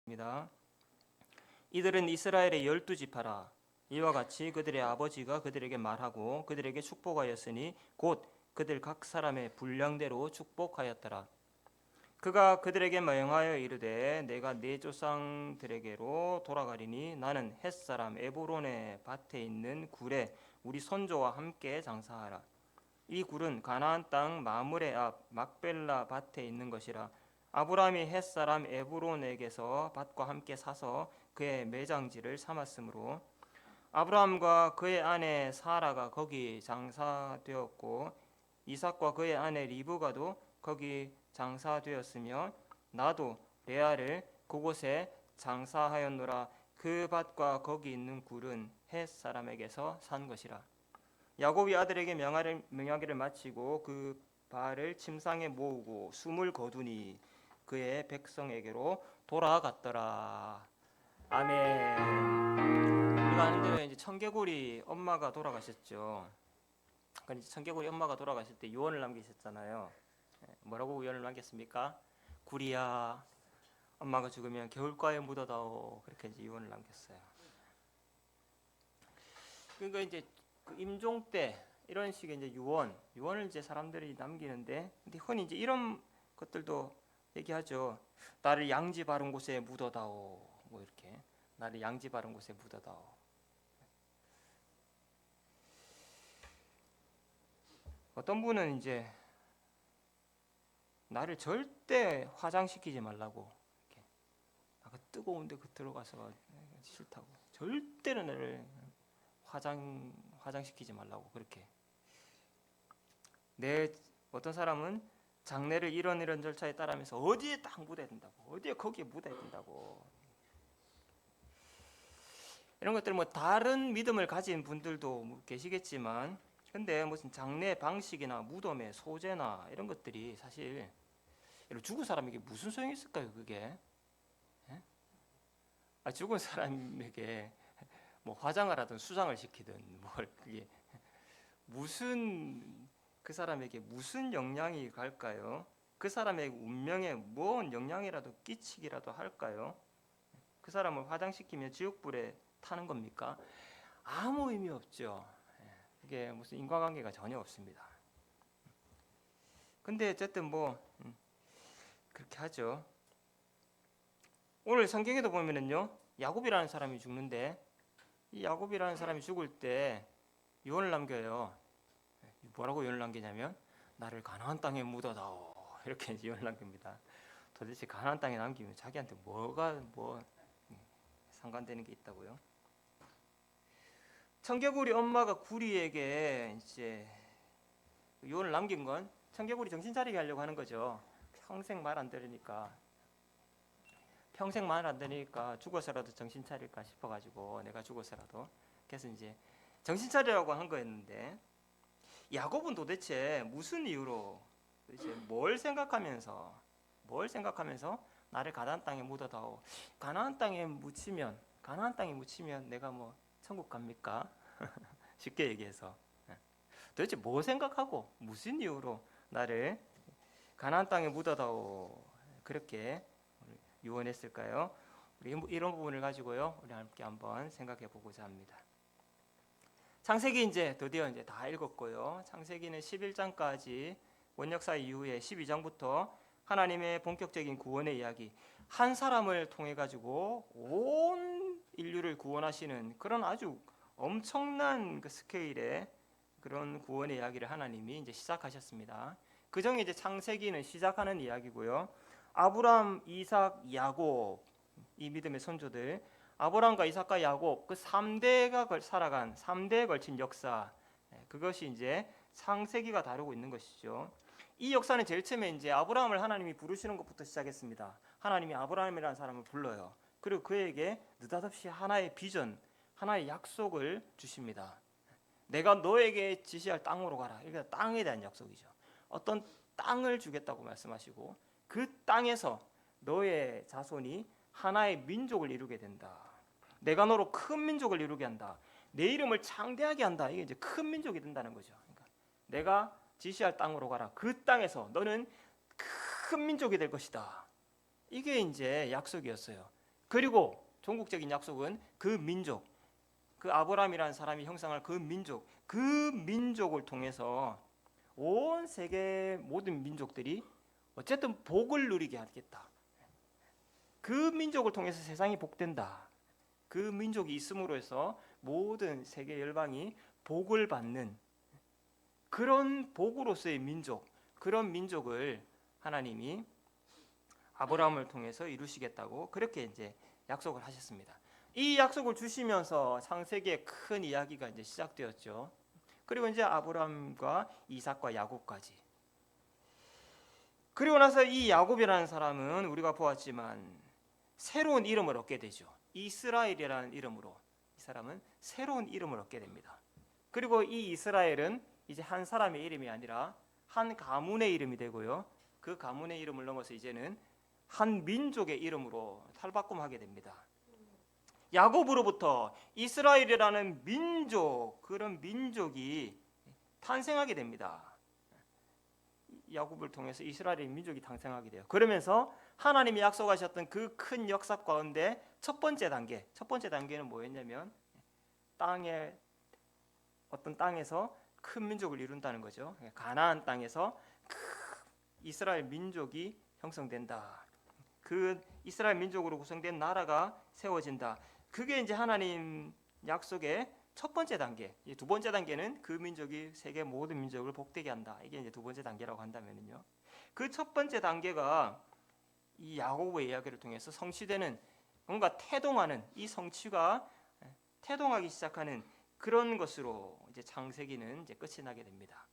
입니다. 이들은 이스라엘의 12지파라. 이와 같이 그들의 아버지가 그들에게 말하고 그들에게 축복하였으니 곧 그들 각 사람의 분량대로 축복하였더라. 그가 그들에게 명하여 이르되 내가 네 조상들에게로 돌아가리니 나는 헷사람 에브론의 밭에 있는 굴에 우리 선조와 함께 장사하라. 이 굴은 가나안 땅 마므레 앞 막벨라 밭에 있는 것이라. 아브라함이 헷사람 에브론에게서 밭과 함께 사서 그의 매장지를 삼았으므로 아브라함과 그의 아내 사라가 거기 장사되었고 이삭과 그의 아내 리브가도 거기 장사되었으며 나도 레아를 그곳에 장사하였노라. 그 밭과 거기 있는 굴은 헷 사람에게서 산 것이라. 야곱이 아들에게 명하기를 마치고 그 발을 침상에 모으고 숨을 거두니 그의 백성에게로 돌아갔더라. 아멘. 우리가 아는 대로 이제 청개구리 엄마가 돌아가셨죠. 그러니까 이제 청개구리 엄마가 돌아가실 때 유언을 남기셨잖아요. 뭐라고 유언을 남겼습니까? 구리야, 엄마가 죽으면 겨울가에 묻어다오. 그렇게 이제 유언을 남겼어요. 그러니까 이제 그 임종 때 이런 식의 이제 유언을 이제 사람들이 남기는데, 근데 흔히 이제 이런 것들도 얘기하죠. 나를 양지 바른 곳에 묻어다오. 뭐 이렇게 나를 양지 바른 곳에 묻어다오. 어떤 분은 이제 나를 절대 화장시키지 말라고, 이렇게 아까 뜨거운데 그 들어가서 싫다고, 절대로 나를 화장시키지 말라고 그렇게. 어떤 사람은 장례를 이런 절차에 따르면서 어디에 딱 묻어야 된다고, 어디에 거기에 묻어야 된다고. 이런 것들 뭐 다른 믿음을 가진 분들도 계시겠지만, 근데 무슨 장례 방식이나 무덤의 소재나 이런 것들이 사실 죽은 사람에게 무슨 소용이 있을까요? 그게 죽은 사람에게 뭐 화장을 하든 수장을 시키든 뭘 그게 무슨 그 사람에게 무슨 영향이 갈까요? 그 사람의 운명에 뭔 영향이라도 끼치기라도 할까요? 그 사람을 화장시키며 지옥불에 타는 겁니까? 아무 의미 없죠. 그게 무슨 인과관계가 전혀 없습니다. 근데 어쨌든 뭐 그렇게 하죠. 오늘 성경에도 보면은요, 야곱이라는 사람이 죽는데 이 야곱이라는 사람이 죽을 때 유언을 남겨요. 뭐라고 유언을 남기냐면 나를 가나안 땅에 묻어다오. 이렇게 유언을 남깁니다. 도대체 가나안 땅에 남기면 자기한테 뭐가 상관되는 게 있다고요? 청개구리 엄마가 구리에게 이제 유언을 남긴 건 청개구리 정신 차리게 하려고 하는 거죠. 평생 말 안 들으니까 죽어서라도 정신 차릴까 싶어가지고 내가 죽어서라도. 그래서 이제 정신 차리라고 한 거였는데, 야곱은 도대체 무슨 이유로, 도대체 뭘 생각하면서 나를 가나안 땅에 묻어다오. 가나안 땅에 묻히면 내가 뭐 천국 갑니까? 쉽게 얘기해서 도대체 뭐 생각하고 무슨 이유로 나를 가나안 땅에 묻어다오 그렇게 유언했을까요? 우리 이런 부분을 가지고요, 우리 함께 한번 생각해 보고자 합니다. 창세기 이제 드디어 이제 다 읽었고요. 창세기는 11장까지 원역사 이후에 12장부터 하나님의 본격적인 구원의 이야기, 한 사람을 통해 가지고 온 인류를 구원하시는 그런 아주 엄청난 그 스케일의 그런 구원의 이야기를 하나님이 이제 시작하셨습니다. 그 중에 이제 창세기는 시작하는 이야기고요. 아브람, 이삭, 야곱, 이 믿음의 선조들, 아브람과 이삭과 야곱, 그 3대가 살아간 3대에 걸친 역사, 그것이 이제 창세기가 다루고 있는 것이죠. 이 역사는 제일 처음에 이제 아브라함을 하나님이 부르시는 것부터 시작했습니다. 하나님이 아브라함이라는 사람을 불러요. 그리고 그에게 느닷없이 하나의 비전, 하나의 약속을 주십니다. 내가 너에게 지시할 땅으로 가라. 이게 땅에 대한 약속이죠. 어떤 땅을 주겠다고 말씀하시고 그 땅에서 너의 자손이 하나의 민족을 이루게 된다. 내가 너로 큰 민족을 이루게 한다. 내 이름을 창대하게 한다. 이게 이제 큰 민족이 된다는 거죠. 그러니까 내가 지시할 땅으로 가라. 그 땅에서 너는 큰 민족이 될 것이다. 이게 이제 약속이었어요. 그리고 종국적인 약속은 그 민족, 그 아브라함이라는 사람이 형성할 그 민족을 통해서 온 세계 모든 민족들이 어쨌든 복을 누리게 하겠다. 그 민족을 통해서 세상이 복된다. 그 민족이 있음으로 해서 모든 세계 열방이 복을 받는 그런 복으로서의 민족, 그런 민족을 하나님이 아브라함을 통해서 이루시겠다고 그렇게 이제 약속을 하셨습니다. 이 약속을 주시면서 창세기의 큰 이야기가 이제 시작되었죠. 그리고 이제 아브라함과 이삭과 야곱까지. 그리고 나서 이 야곱이라는 사람은 우리가 보았지만 새로운 이름을 얻게 되죠. 이스라엘이라는 이름으로 이 사람은 새로운 이름을 얻게 됩니다. 그리고 이 이스라엘은 이제 한 사람의 이름이 아니라 한 가문의 이름이 되고요. 그 가문의 이름을 넘어서 이제는 한 민족의 이름으로 탈바꿈하게 됩니다. 야곱으로부터 이스라엘이라는 민족, 그런 민족이 탄생하게 됩니다. 야곱을 통해서 이스라엘의 민족이 탄생하게 돼요. 그러면서 하나님이 약속하셨던 그 큰 역사 가운데 첫 번째 단계는 뭐였냐면 어떤 땅에서 큰 민족을 이룬다는 거죠. 가나안 땅에서 이스라엘 민족이 형성된다. 그 이스라엘 민족으로 구성된 나라가 세워진다. 그게 이제 하나님 약속의 첫 번째 단계. 두 번째 단계는 그 민족이 세계 모든 민족을 복되게 한다. 이게 이제 두 번째 단계라고 한다면요. 그 첫 번째 단계가 이 야고보의 이야기를 통해서 성취되는 뭔가 태동하는 이 성취가 태동하기 시작하는 그런 것으로 이제 창세기는 이제 끝이 나게 됩니다.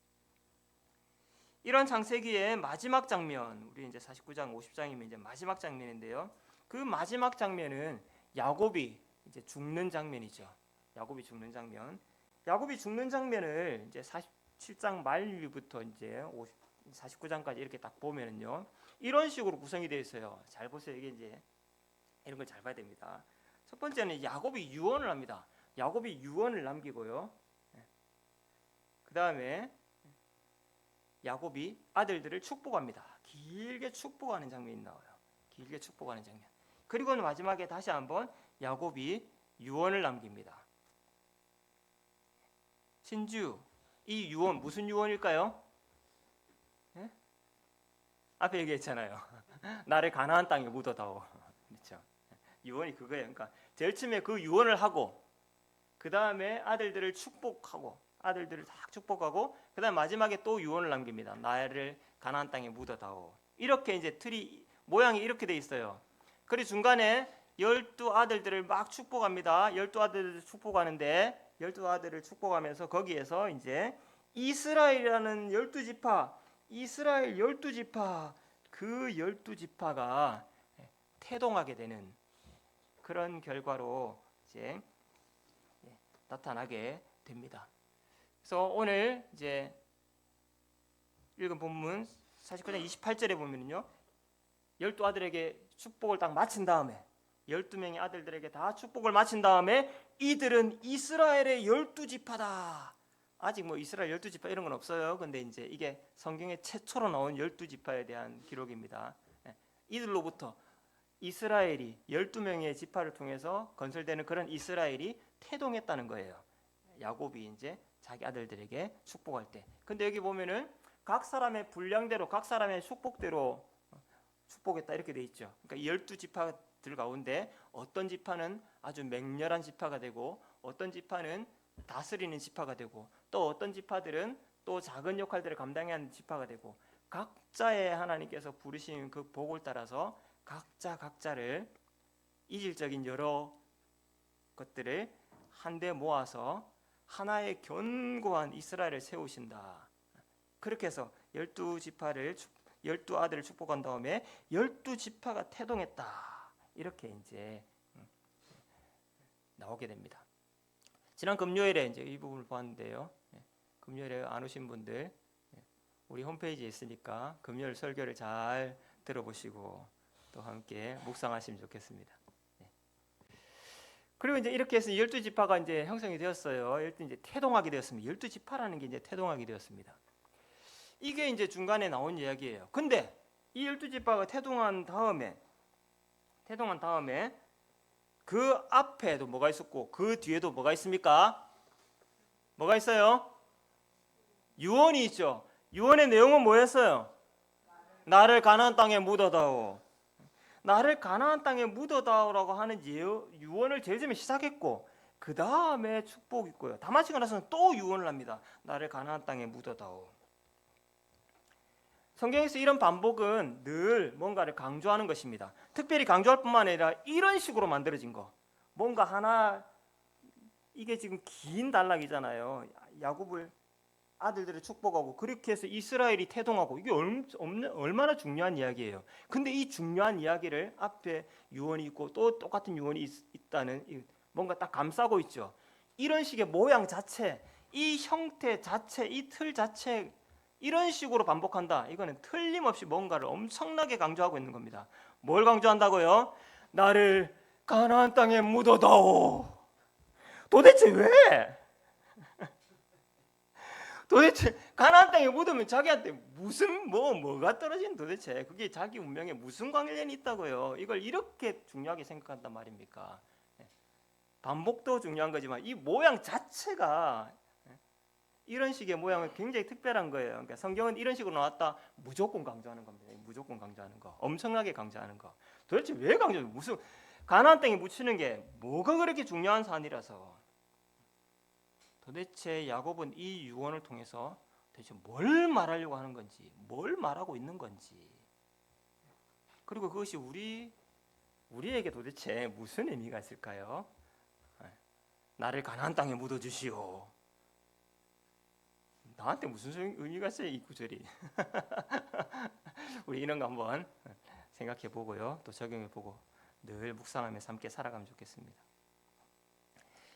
이런 창세기의 마지막 장면, 우리 이제 49장, 50장이면 이제 마지막 장면인데요. 그 마지막 장면은 야곱이 이제 죽는 장면이죠. 야곱이 죽는 장면. 야곱이 죽는 장면을 이제 47장 말부터 이제 49장까지 이렇게 딱 보면은요. 이런 식으로 구성이 되어 있어요. 잘 보세요. 이게 이제 이런 걸 잘 봐야 됩니다. 첫 번째는 야곱이 유언을 합니다. 야곱이 유언을 남기고요. 그 다음에 야곱이 아들들을 축복합니다. 길게 축복하는 장면이 나와요. 길게 축복하는 장면. 그리고 마지막에 다시 한번 야곱이 유언을 남깁니다. 신주, 이 유언 무슨 유언일까요? 네? 앞에 얘기했잖아요. 나를 가나안 땅에 묻어다오. 그렇죠? 유언이 그거예요. 그러니까 제일 처음에 그 유언을 하고 그 다음에 아들들을 축복하고 아들들을 다 축복하고 그다음 마지막에 또 유언을 남깁니다. 나를 가나안 땅에 묻어다오. 이렇게 이제 틀이 모양이 이렇게 돼 있어요. 그리고 중간에 12아들들을 막 축복합니다. 12아들을 축복하는데 12아들을 축복하면서 거기에서 이제 이스라엘이라는 12지파, 이스라엘 12지파, 그 12지파가 태동하게 되는 그런 결과로 이제 나타나게 됩니다. 그래서 오늘 이제 읽은 본문 49장 28절에 보면은요. 12아들에게 축복을 딱 마친 다음에 12명의 아들들에게 다 축복을 마친 다음에 이들은 이스라엘의 12지파다. 아직 뭐 이스라엘 12지파 이런 건 없어요. 근데 이제 이게 성경에 최초로 나온 12지파에 대한 기록입니다. 이들로부터 이스라엘이 12명의 지파를 통해서 건설되는 그런 이스라엘이 태동했다는 거예요. 야곱이 이제 자기 아들들에게 축복할 때. 근데 여기 보면은 각 사람의 분량대로 각 사람의 축복대로 축복했다 이렇게 돼 있죠. 그러니까 12지파들 가운데 어떤 지파는 아주 맹렬한 지파가 되고 어떤 지파는 다스리는 지파가 되고 또 어떤 지파들은 또 작은 역할들을 감당해야 하는 지파가 되고 각자의 하나님께서 부르신 그 복을 따라서 각자를 이질적인 여러 것들을 한데 모아서 하나의 견고한 이스라엘을 세우신다. 그렇게 해서 12지파를 12아들을 축복한 다음에 12지파가 태동했다. 이렇게 이제 나오게 됩니다. 지난 금요일에 이제 이 부분을 보았는데요. 금요일에 안 오신 분들 우리 홈페이지에 있으니까 금요일 설교를 잘 들어보시고 또 함께 묵상하시면 좋겠습니다. 그리고 이제 이렇게 해서 12지파가 이제 형성이 되었어요. 이제 태동하게 되었습니다. 12지파라는 게 이제 태동하게 되었습니다. 이게 이제 중간에 나온 이야기예요. 근데 이 12지파가 태동한 다음에 그 앞에도 뭐가 있었고 그 뒤에도 뭐가 있습니까? 뭐가 있어요? 유언이 있죠. 유언의 내용은 뭐였어요? 나를 가나안 땅에 묻어다오. 나를 가나안 땅에 묻어다오라고 하는 유언을 제일 처음에 시작했고 그 다음에 축복이 있고요. 다마시고 나서는 또 유언을 합니다. 나를 가나안 땅에 묻어다오. 성경에서 이런 반복은 늘 뭔가를 강조하는 것입니다. 특별히 강조할 뿐만 아니라 이런 식으로 만들어진 거. 뭔가 하나 이게 지금 긴 단락이잖아요. 야곱을 아들들을 축복하고 그렇게 해서 이스라엘이 태동하고 이게 얼마나 중요한 이야기예요. 근데 이 중요한 이야기를 앞에 유언이 있고 또 똑같은 유언이 있다는 뭔가 딱 감싸고 있죠. 이런 식의 모양 자체, 이 형태 자체, 이 틀 자체 이런 식으로 반복한다. 이거는 틀림없이 뭔가를 엄청나게 강조하고 있는 겁니다. 뭘 강조한다고요? 나를 가나안 땅에 묻어다오. 도대체 왜? 도대체 가나안 땅에 묻으면 자기한테 무슨 뭐가 떨어지는 도대체 그게 자기 운명에 무슨 관련이 있다고요? 이걸 이렇게 중요하게 생각한단 말입니까? 반복도 중요한 거지만 이 모양 자체가 이런 식의 모양은 굉장히 특별한 거예요. 그러니까 성경은 이런 식으로 나왔다 무조건 강조하는 겁니다. 무조건 강조하는 거, 엄청나게 강조하는 거. 도대체 왜 강조해요? 무슨 가나안 땅에 묻히는 게 뭐가 그렇게 중요한 사안이라서? 도대체 야곱은 이 유언을 통해서 도대체 뭘 말하려고 하는 건지, 뭘 말하고 있는 건지, 그리고 그것이 우리에게 도대체 무슨 의미가 있을까요? 나를 가나안 땅에 묻어 주시오. 나한테 무슨 의미가 있어요, 이 구절이? 우리 이런 거 한번 생각해 보고요, 또 적용해 보고 늘 묵상하면서 함께 살아가면 좋겠습니다.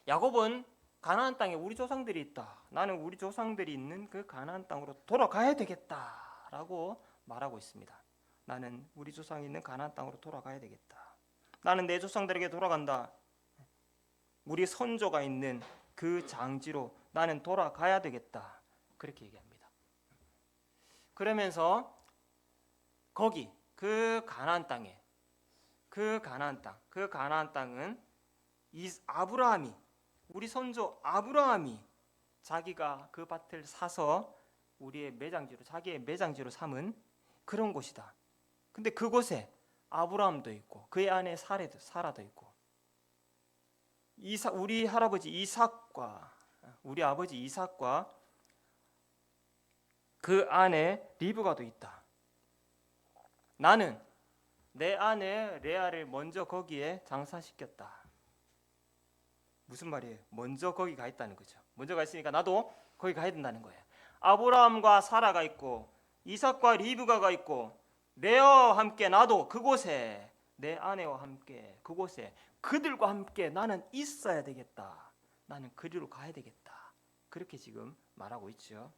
야곱은 가나안 땅에 우리 조상들이 있다. 나는 우리 조상들이 있는 그 가나안 땅으로 돌아가야 되겠다라고 말하고 있습니다. 나는 우리 조상이 있는 가나안 땅으로 돌아가야 되겠다. 나는 내 조상들에게 돌아간다. 우리 선조가 있는 그 장지로 나는 돌아가야 되겠다. 그렇게 얘기합니다. 그러면서 거기 그 가나안 땅에 그 가나안 땅은 아브라함이 우리 선조 아브라함이 자기가 그 밭을 사서 자기의 매장지로 삼은 그런 곳이다. 근데 그곳에 아브라함도 있고 그의 아내 사라도 있고 우리 할아버지 이삭과 우리 아버지 이삭과 그 아내 리브가도 있다. 나는 내 아내 레아를 먼저 거기에 장사시켰다. 무슨 말이에요? 먼저 거기 가 있다는 거죠. 먼저 가 있으니까 나도 거기 가야 된다는 거예요. 아브라함과 사라가 있고 이삭과 리브가가 있고 레아와 함께 나도 그곳에 내 아내와 함께 그곳에 그들과 함께 나는 있어야 되겠다. 나는 그리로 가야 되겠다. 그렇게 지금 말하고 있죠.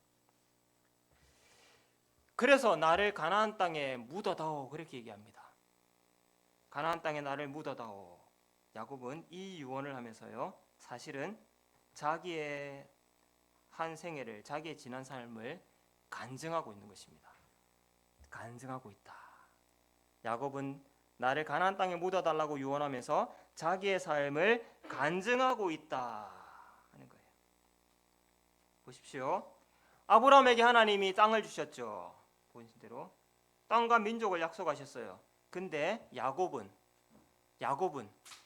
그래서 나를 가나안 땅에 묻어다오 그렇게 얘기합니다. 가나안 땅에 나를 묻어다오. 야곱은 이 유언을 하면서요, 사실은 자기의 한 생애를, 자기의 지난 삶을 간증하고 있는 것입니다. 간증하고 있다. 야곱은 나를 가나안 땅에 묻어달라고 유언하면서 자기의 삶을 간증하고 있다 하는 거예요. 보십시오. 아브라함에게 하나님이 땅을 주셨죠. 보신 대로 땅과 민족을 약속하셨어요. 근데 야곱은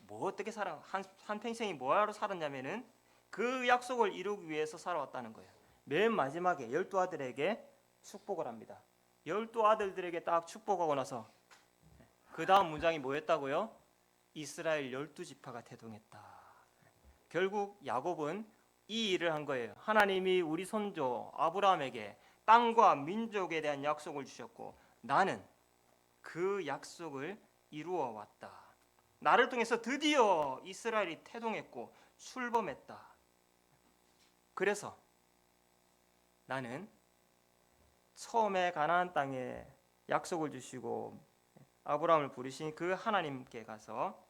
뭐 어떻게 한 평생이 뭐하러 살았냐면은 그 약속을 이루기 위해서 살아왔다는 거예요. 맨 마지막에 12아들에게 축복을 합니다. 12아들들에게 딱 축복하고 나서 그 다음 문장이 뭐였다고요? 이스라엘 12지파가 태동했다. 결국 야곱은 이 일을 한 거예요. 하나님이 우리 선조 아브라함에게 땅과 민족에 대한 약속을 주셨고 나는 그 약속을 이루어 왔다. 나를 통해서 드디어 이스라엘이 태동했고 출범했다. 그래서 나는 처음에 가나안 땅에 약속을 주시고 아브라함을 부르신 그 하나님께 가서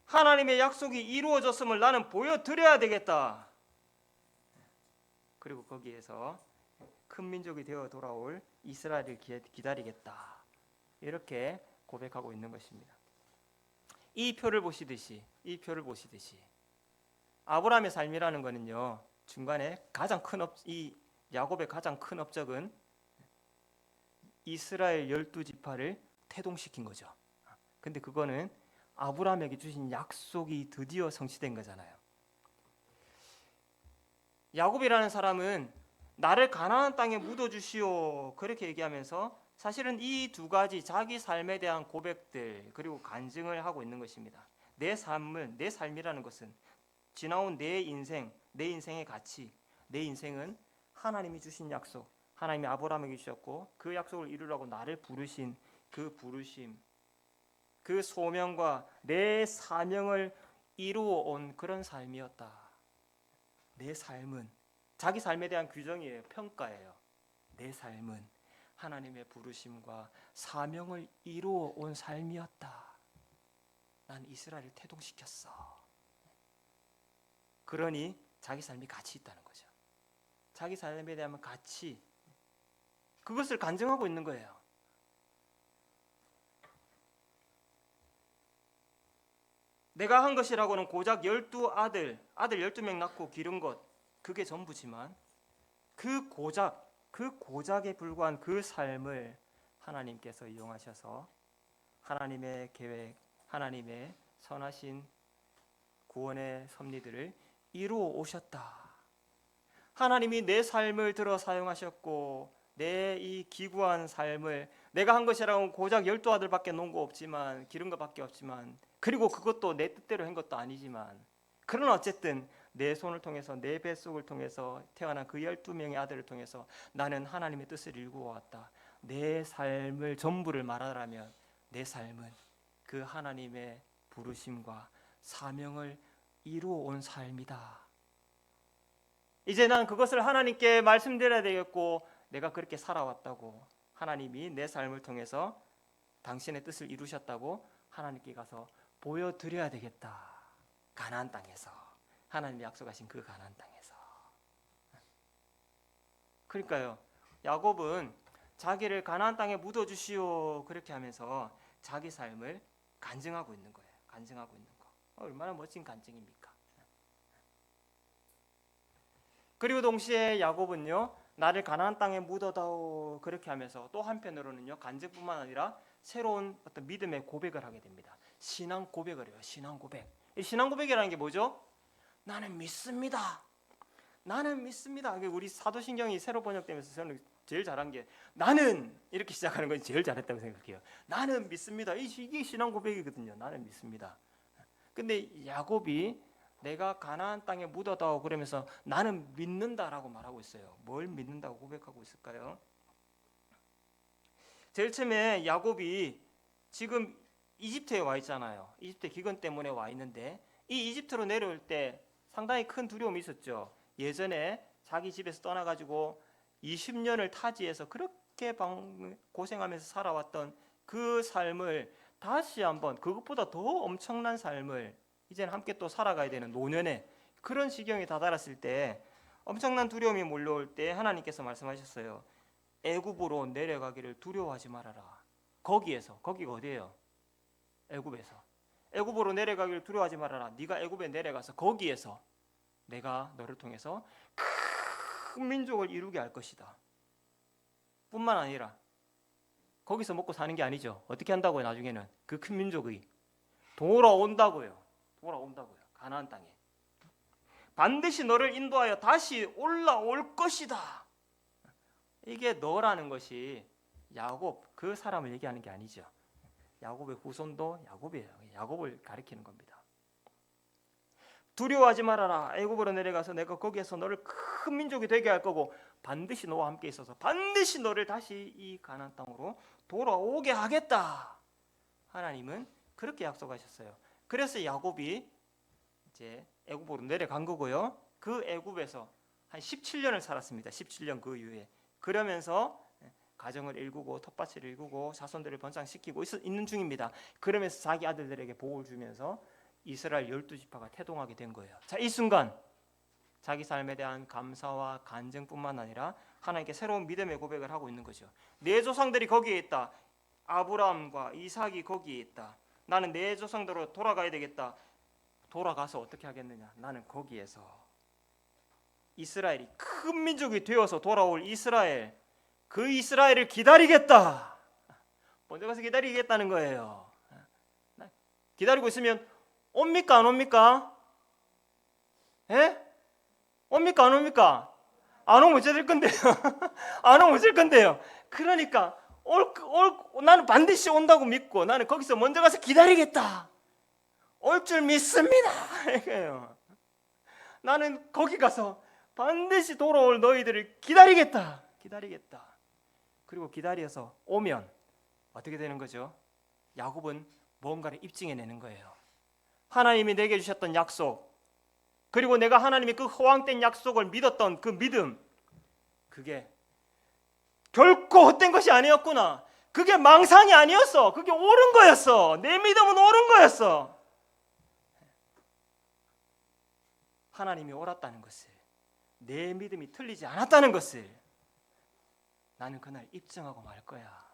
하나님의 약속이 이루어졌음을 나는 보여드려야 되겠다. 그리고 거기에서 큰 민족이 되어 돌아올 이스라엘을 기다리겠다. 이렇게 고백하고 있는 것입니다. 이 표를 보시듯이 아브라함의 삶이라는 거는요, 중간에 이 야곱의 가장 큰 업적은 이스라엘 12지파를 태동시킨 거죠. 근데 그거는 아브라함에게 주신 약속이 드디어 성취된 거잖아요. 야곱이라는 사람은 나를 가나안 땅에 묻어주시오 그렇게 얘기하면서 사실은 이 두 가지 자기 삶에 대한 고백들 그리고 간증을 하고 있는 것입니다. 내 삶이라는 것은 지나온 내 인생의 가치, 내 인생은 하나님이 주신 약속, 하나님이 아브라함에게 주셨고 그 약속을 이루라고 나를 부르신 그 부르심, 그 소명과 내 사명을 이루어 온 그런 삶이었다. 내 삶은 자기 삶에 대한 규정이에요. 평가예요. 내 삶은 하나님의 부르심과 사명을 이루어 온 삶이었다. 난 이스라엘을 태동시켰어. 그러니 자기 삶이 가치 있다는 거죠. 자기 삶에 대한 가치, 그것을 간증하고 있는 거예요. 내가 한 것이라고는 고작 12아들 12명 낳고 기른 것, 그게 전부지만 그 고작에 불과한 그 삶을 하나님께서 이용하셔서 하나님의 계획, 하나님의 선하신 구원의 섭리들을 이루어 오셨다. 하나님이 내 삶을 들어 사용하셨고 내 이 기구한 삶을 내가 한 것이라고 고작 12아들밖에 놓은 거 없지만 기른 것밖에 없지만 그리고 그것도 내 뜻대로 한 것도 아니지만 그러나 어쨌든 내 손을 통해서 내 뱃속을 통해서 태어난 그 12명의 아들을 통해서 나는 하나님의 뜻을 이루어 왔다. 내 삶을 전부를 말하라면 내 삶은 그 하나님의 부르심과 사명을 이루어 온 삶이다. 이제 난 그것을 하나님께 말씀드려야 되겠고 내가 그렇게 살아왔다고 하나님이 내 삶을 통해서 당신의 뜻을 이루셨다고 하나님께 가서 보여드려야 되겠다. 가나안 땅에서 하나님이 약속하신 그 가나안 땅에서. 그러니까요, 야곱은 자기를 가나안 땅에 묻어주시오 그렇게 하면서 자기 삶을 간증하고 있는 거예요. 간증하고 있는 거. 얼마나 멋진 간증입니까? 그리고 동시에 야곱은요, 나를 가나안 땅에 묻어다오 그렇게 하면서 또 한편으로는요, 간증뿐만 아니라 새로운 어떤 믿음의 고백을 하게 됩니다. 신앙 고백을 해요. 신앙 고백. 이 신앙 고백이라는 게 뭐죠? 나는 믿습니다. 나는 믿습니다. 우리 사도신경이 새로 번역되면서 저는 제일 잘한 게 나는 이렇게 시작하는 건 제일 잘했다고 생각해요. 나는 믿습니다. 이게 신앙 고백이거든요. 나는 믿습니다. 근데 야곱이 내가 가나안 땅에 묻어다오 그러면서 나는 믿는다라고 말하고 있어요. 뭘 믿는다고 고백하고 있을까요? 제일 처음에 야곱이 지금 이집트에 와 있잖아요. 이집트 기근 때문에 와 있는데 이 이집트로 내려올 때 상당히 큰 두려움이 있었죠. 예전에 자기 집에서 떠나가지고 20년을 타지에서 그렇게 고생하면서 살아왔던 그 삶을 다시 한번 그것보다 더 엄청난 삶을 이제는 함께 또 살아가야 되는 노년에 그런 지경에 다다랐을 때 엄청난 두려움이 몰려올 때 하나님께서 말씀하셨어요. 애굽으로 내려가기를 두려워하지 말아라. 거기가 어디예요? 애굽으로 내려가기를 두려워하지 말아라. 네가 애굽에 내려가서 거기에서 내가 너를 통해서 큰 민족을 이루게 할 것이다. 뿐만 아니라 거기서 먹고 사는 게 아니죠. 어떻게 한다고요? 나중에는 그 큰 민족이 돌아온다고요. 가나안 땅에 반드시 너를 인도하여 다시 올라올 것이다. 이게 너라는 것이 야곱 그 사람을 얘기하는 게 아니죠. 야곱의 후손도 야곱이에요. 야곱을 가리키는 겁니다. 두려워하지 말아라. 애굽으로 내려가서 내가 거기에서 너를 큰 민족이 되게 할 거고 반드시 너와 함께 있어서 반드시 너를 다시 이 가나안 땅으로 돌아오게 하겠다. 하나님은 그렇게 약속하셨어요. 그래서 야곱이 이제 애굽으로 내려간 거고요. 그 애굽에서 한 17년을 살았습니다. 17년 그 이후에 그러면서 가정을 일구고 텃밭을 일구고 자손들을 번창시키고 있는 중입니다. 그러면서 자기 아들들에게 복을 주면서 이스라엘 12지파가 태동하게 된 거예요. 자, 이 순간 자기 삶에 대한 감사와 간증뿐만 아니라 하나님께 새로운 믿음의 고백을 하고 있는 거죠. 내 조상들이 거기에 있다. 아브라함과 이삭이 거기에 있다. 나는 내 조상대로 돌아가야 되겠다. 돌아가서 어떻게 하겠느냐? 나는 거기에서 이스라엘이 큰 민족이 되어서 돌아올 이스라엘, 그 이스라엘을 기다리겠다. 먼저 가서 기다리겠다는 거예요. 기다리고 있으면 옵니까 안 옵니까? 예? 옵니까 안 옵니까? 안 오면 어째 될 건데요? 안 오면 어째 될 건데요? 그러니까 나는 반드시 온다고 믿고 나는 거기서 먼저 가서 기다리겠다. 올 줄 믿습니다. 이거예요. 나는 거기 가서 반드시 돌아올 너희들을 기다리겠다. 그리고 기다려서 오면 어떻게 되는 거죠? 야곱은 뭔가를 입증해내는 거예요. 하나님이 내게 주셨던 약속, 그리고 내가 하나님이 그 허황된 약속을 믿었던 그 믿음, 그게 결코 헛된 것이 아니었구나. 그게 망상이 아니었어. 그게 옳은 거였어. 내 믿음은 옳은 거였어. 하나님이 옳았다는 것을, 내 믿음이 틀리지 않았다는 것을 나는 그날 입증하고 말 거야.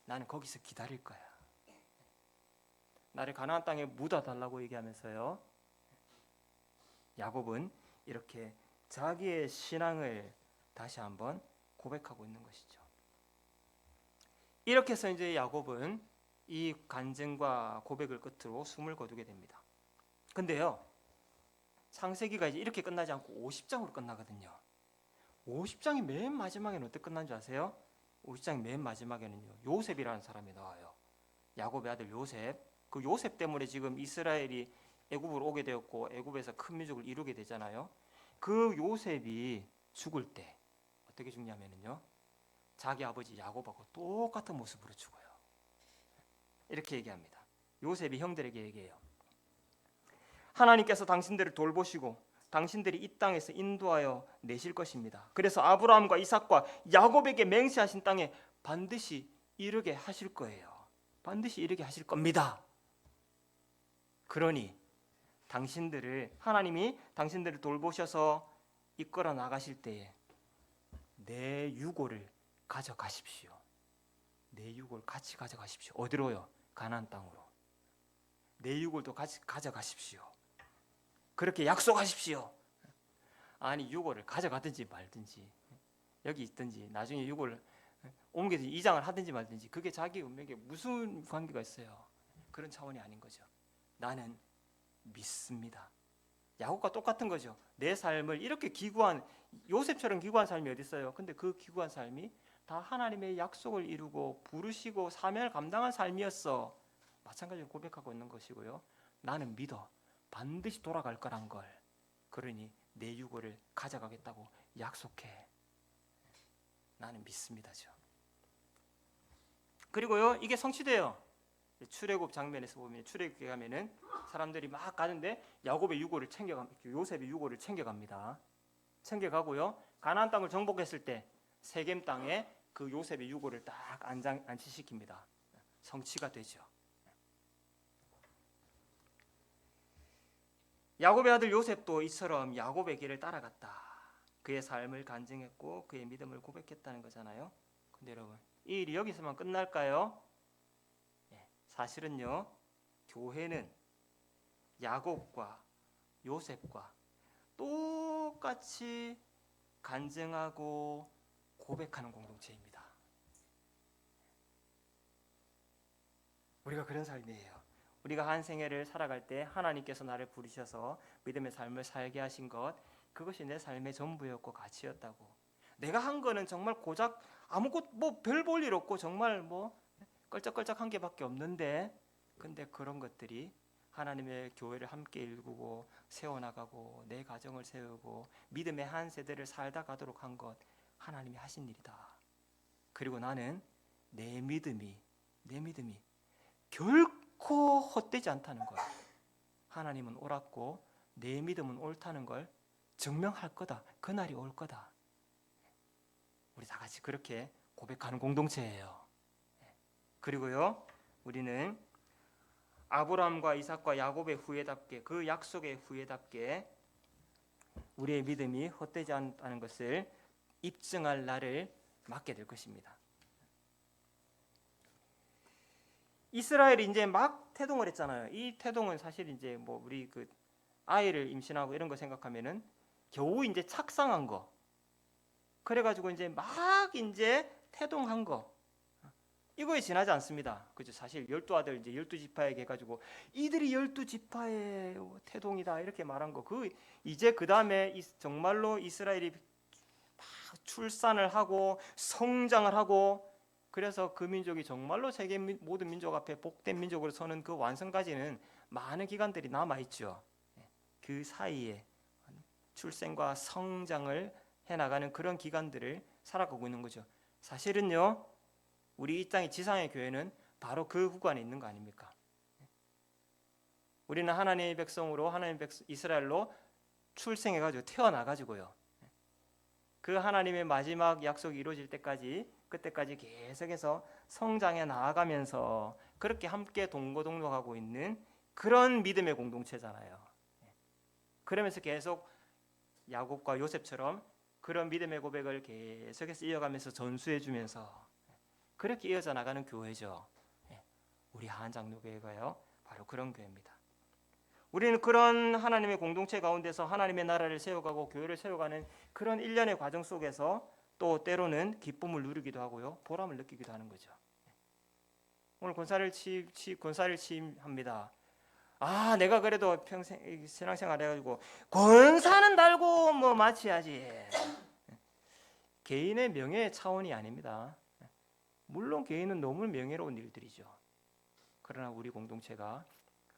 나는 거기서 기다릴 거야. 나를 가나안 땅에 묻어달라고 얘기하면서요, 야곱은 이렇게 자기의 신앙을 다시 한번 고백하고 있는 것이죠. 이렇게 해서 이제 야곱은 이 간증과 고백을 끝으로 숨을 거두게 됩니다. 근데요, 창세기가 이제 이렇게 끝나지 않고 50장으로 끝나거든요. 50장이 맨 마지막에는 어떻게 끝난 줄 아세요? 50장 맨 마지막에는요, 요셉이라는 사람이 나와요. 야곱의 아들 요셉. 그 요셉 때문에 지금 이스라엘이 애굽으로 오게 되었고 애굽에서 큰 민족을 이루게 되잖아요. 그 요셉이 죽을 때 어떻게 죽냐면요, 자기 아버지 야곱하고 똑같은 모습으로 죽어요. 이렇게 얘기합니다. 요셉이 형들에게 얘기해요. 하나님께서 당신들을 돌보시고 당신들이 이 땅에서 인도하여 내실 것입니다. 그래서 아브라함과 이삭과 야곱에게 맹세하신 땅에 반드시 이르게 하실 거예요. 반드시 이르게 하실 겁니다. 그러니 하나님이 당신들을 돌보셔서 이끌어 나가실 때에 내 유고를 가져가십시오. 내 유고를 같이 가져가십시오. 어디로요? 가나안 땅으로. 내 유고도 같이 가져가십시오. 그렇게 약속하십시오. 아니, 유고를 가져가든지 말든지, 여기 있든지 나중에 유고를 옮겨서 이장을 하든지 말든지, 그게 자기 운명에 무슨 관계가 있어요? 그런 차원이 아닌 거죠. 나는 믿습니다. 야곱과 똑같은 거죠. 내 삶을 이렇게 기구한, 요셉처럼 기구한 삶이 어디 있어요? 근데 그 기구한 삶이 다 하나님의 약속을 이루고 부르시고 사명을 감당한 삶이었어. 마찬가지로 고백하고 있는 것이고요. 나는 믿어. 반드시 돌아갈 거란 걸. 그러니 내 유고를 가져가겠다고 약속해. 나는 믿습니다죠. 그리고요, 이게 성취돼요. 출애굽 장면에서 보면, 출애굽에 가면은 사람들이 막 가는데 야곱의 유고를 요셉의 유고를 챙겨갑니다. 챙겨가고요, 가나안 땅을 정복했을 때 세겜 땅에 그 요셉의 유고를 딱 안치시킵니다. 성취가 되죠. 야곱의 아들 요셉도 이처럼 야곱의 길을 따라갔다. 그의 삶을 간증했고 그의 믿음을 고백했다는 거잖아요. 근데 여러분, 이 일이 여기서만 끝날까요? 사실은요, 교회는 야곱과 요셉과 똑같이 간증하고 고백하는 공동체입니다. 우리가 그런 삶이에요. 우리가 한 생애를 살아갈 때 하나님께서 나를 부르셔서 믿음의 삶을 살게 하신 것, 그것이 내 삶의 전부였고 가치였다고. 내가 한 거는 정말 고작 아무것도 별 볼 일 없고 정말 껄쩍껄쩍한 게밖에 없는데, 근데 그런 것들이 하나님의 교회를 함께 일구고 세워나가고 내 가정을 세우고 믿음의 한 세대를 살다 가도록 한 것, 하나님이 하신 일이다. 그리고 나는 내 믿음이 결코 헛되지 않다는 걸, 하나님은 옳았고 내 믿음은 옳다는 걸 증명할 거다. 그날이 올 거다. 우리 다 같이 그렇게 고백하는 공동체예요. 그리고요, 우리는 아브라함과 이삭과 야곱의 후예답게, 그 약속의 후예답게 우리의 믿음이 헛되지 않다는 것을 입증할 날을 맞게 될 것입니다. 이스라엘이 이제 막 태동을 했잖아요. 이 태동은 사실 이제 뭐 우리 그 아이를 임신하고 이런 거 생각하면은 겨우 이제 착상한 거. 그래가지고 이제 막 이제 태동한 거. 이거에 지나지 않습니다. 그죠? 사실 12아들 이제 12지파에게 해가지고 이들이 12지파의 태동이다 이렇게 말한 거. 그 이제 그 다음에 정말로 이스라엘이 출산을 하고 성장을 하고 그래서 그 민족이 정말로 세계 모든 민족 앞에 복된 민족으로 서는 그 완성까지는 많은 기간들이 남아 있죠. 그 사이에 출생과 성장을 해 나가는 그런 기간들을 살아가고 있는 거죠. 사실은요, 우리 이 땅의 지상의 교회는 바로 그 구간에 있는 거 아닙니까? 우리는 하나님의 백성으로 하나님의 이스라엘로 출생해가지고 태어나가지고요. 그 하나님의 마지막 약속이 이루어질 때까지 그때까지 계속해서 성장해 나아가면서 그렇게 함께 동거동록하고 있는 그런 믿음의 공동체잖아요. 그러면서 계속 야곱과 요셉처럼 그런 믿음의 고백을 계속해서 이어가면서 전수해주면서 그렇게 이어져 나가는 교회죠. 우리 한장로교회가요 바로 그런 교회입니다. 우리는 그런 하나님의 공동체 가운데서 하나님의 나라를 세워가고 교회를 세워가는 그런 일련의 과정 속에서 또 때로는 기쁨을 누리기도 하고요 보람을 느끼기도 하는 거죠. 오늘 권사를 취임합니다. 아, 내가 그래도 평생 신앙생활 해가지고 권사는 달고 뭐 마치야지. 개인의 명예 차원이 아닙니다. 물론 개인은 너무 명예로운 일들이죠. 그러나 우리 공동체가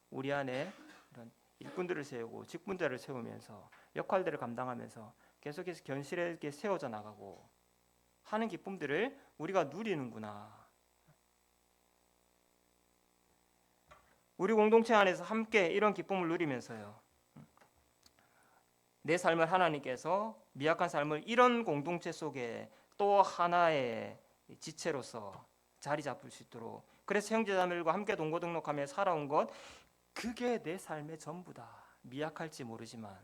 우리 안에 이런 일꾼들을 세우고 직분자를 세우면서 역할들을 감당하면서 계속해서 견실하게 세워져 나가고 하는 기쁨들을 우리가 누리는구나. 우리 공동체 안에서 함께 이런 기쁨을 누리면서요 내 삶을 하나님께서 미약한 삶을 이런 공동체 속에 또 하나의 지체로서 자리 잡을 수 있도록 그래서 형제자매들과 함께 동거동록하며 살아온 것 그게 내 삶의 전부다. 미약할지 모르지만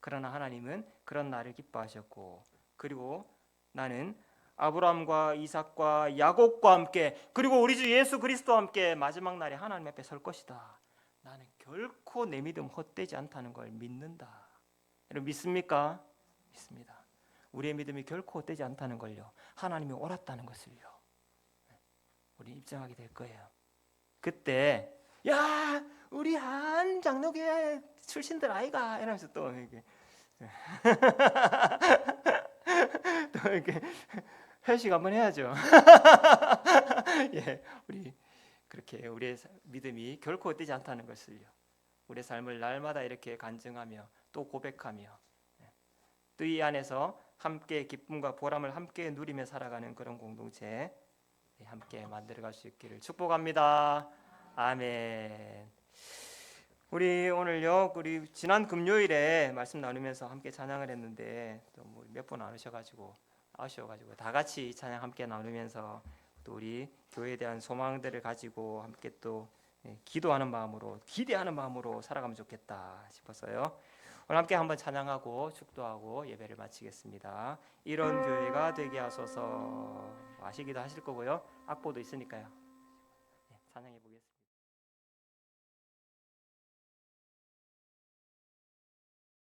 그러나 하나님은 그런 나를 기뻐하셨고 그리고 나는 아브라함과 이삭과 야곱과 함께 그리고 우리 주 예수 그리스도와 함께 마지막 날에 하나님 앞에 설 것이다. 나는 결코 내 믿음 헛되지 않다는 걸 믿는다. 여러분 믿습니까? 믿습니다. 우리의 믿음이 결코 헛되지 않다는 걸요 하나님이 옳았다는 것을요 우리 입증하게 될 거예요. 그때 야 우리 한 장로교회 출신들 아이가 이러면서 또 이렇게 또 이렇게 회식 한번 해야죠. 예, 우리 그렇게 우리의 믿음이 결코 헛되지 않다는 것을요 우리의 삶을 날마다 이렇게 간증하며 또 고백하며 또 이 안에서 함께 기쁨과 보람을 함께 누리며 살아가는 그런 공동체 함께 만들어갈 수 있기를 축복합니다. 아멘. 우리 오늘요 우리 지난 금요일에 말씀 나누면서 함께 찬양을 했는데 또 뭐 몇 분 안 오셔가지고 아쉬워가지고 다 같이 찬양 함께 나누면서 또 우리 교회에 대한 소망들을 가지고 함께 또 기도하는 마음으로 기대하는 마음으로 살아가면 좋겠다 싶어서요. 오늘 함께 한번 찬양하고 축도하고 예배를 마치겠습니다. 이런 교회가 되게 하소서. 아시기도 하실 거고요. 악보도 있으니까요. 찬양해 보겠습니다.